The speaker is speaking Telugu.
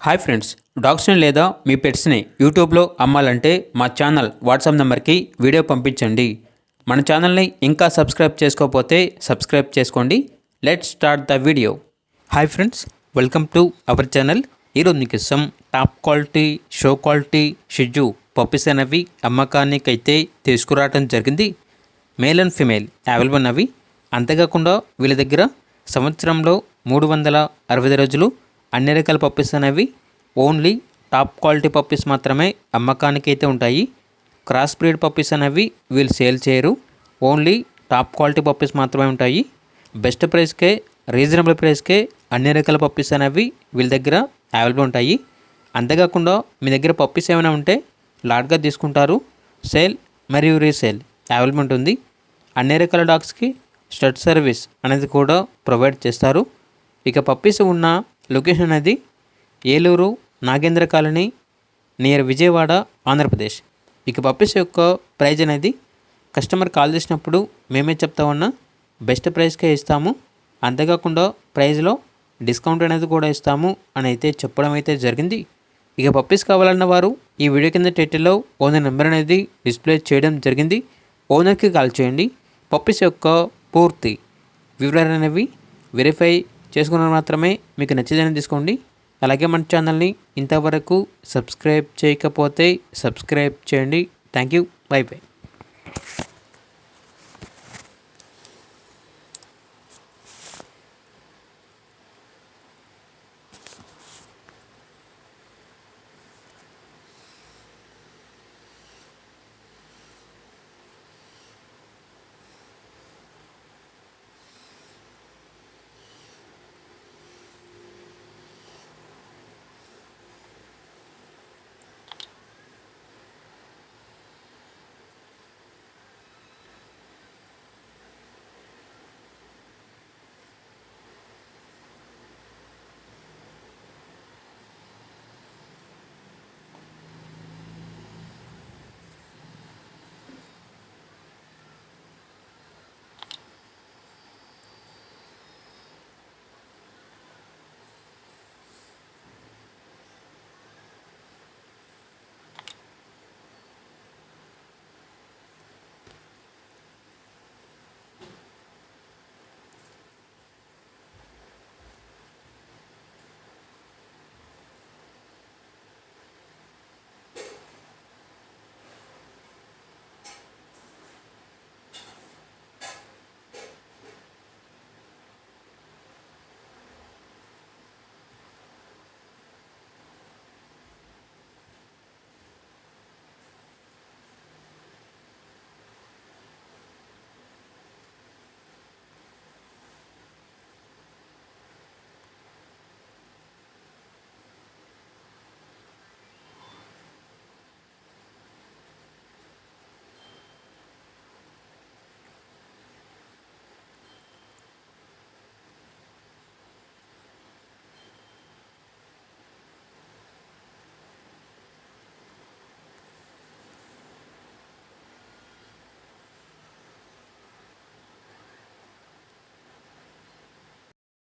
హాయ్ ఫ్రెండ్స్, డాగ్స్ని లేదా మీ పెట్స్ని యూట్యూబ్లో అమ్మాలంటే మా ఛానల్ వాట్సాప్ నెంబర్కి వీడియో పంపించండి. మన ఛానల్ని ఇంకా సబ్స్క్రైబ్ చేసుకోకపోతే సబ్స్క్రైబ్ చేసుకోండి. Let's start the video. Hi friends, welcome to our channel. ఈరోజు మీకు ఇస్తాం టాప్ క్వాలిటీ షో క్వాలిటీ షిజు పప్పీస్ అనేవి అమ్మకానికైతే తీసుకురావడం జరిగింది. మేల్ అండ్ ఫిమేల్ అవైలబుల్ ఉన్నవి. అంతేకాకుండా వీళ్ళ దగ్గర సంవత్సరంలో 365 రోజులు అన్ని రకాల పప్పీస్ అనేవి ఓన్లీ టాప్ క్వాలిటీ పప్పీస్ మాత్రమే అమ్మకానికి అయితే ఉంటాయి. క్రాస్ బ్రీడ్ పప్పీస్ అనేవి వీళ్ళు సేల్ చేయరు. ఓన్లీ టాప్ క్వాలిటీ పప్పీస్ మాత్రమే ఉంటాయి. బెస్ట్ ప్రైస్కే, రీజనబుల్ ప్రైస్కే అన్ని రకాల పప్పీస్ అనేవి వీళ్ళ దగ్గర అవైలబుల్ ఉంటాయి. అంతేకాకుండా మీ దగ్గర పప్పీస్ ఏమైనా ఉంటే లాట్గా తీసుకుంటారు. సేల్ మరియు రీసేల్ అవైలబుల్ ఉంటుంది. అన్ని రకాల డాగ్స్కి స్టడ్ సర్వీస్ అనేది కూడా ప్రొవైడ్ చేస్తారు. ఇక పప్పీస్ ఉన్న లొకేషన్ అనేది ఏలూరు నాగేంద్ర కాలనీ నియర్ విజయవాడ, ఆంధ్రప్రదేశ్. ఇక పప్పీస్ యొక్క ప్రైజ్ అనేది కస్టమర్ కాల్ చేసినప్పుడు మేమే చెప్తా ఉన్నా బెస్ట్ ప్రైస్కే ఇస్తాము. అంతేకాకుండా ప్రైజ్లో డిస్కౌంట్ అనేది కూడా ఇస్తాము అని అయితే చెప్పడం అయితే జరిగింది. ఇక పప్పీస్ కావాలన్న వారు ఈ వీడియో కింద టైటిల్లో ఓనర్ నెంబర్ అనేది డిస్ప్లే చేయడం జరిగింది. ఓనర్కి కాల్ చేయండి. పప్పీస్ యొక్క పూర్తి వివరాలు అనేవి వెరిఫై చేసుకున్న మాత్రమే మీకు నచ్చేదని తీసుకోండి. అలాగే మన ఛానల్ని ఇంతవరకు సబ్స్క్రైబ్ చేయకపోతే సబ్స్క్రైబ్ చేయండి. Thank you. By by.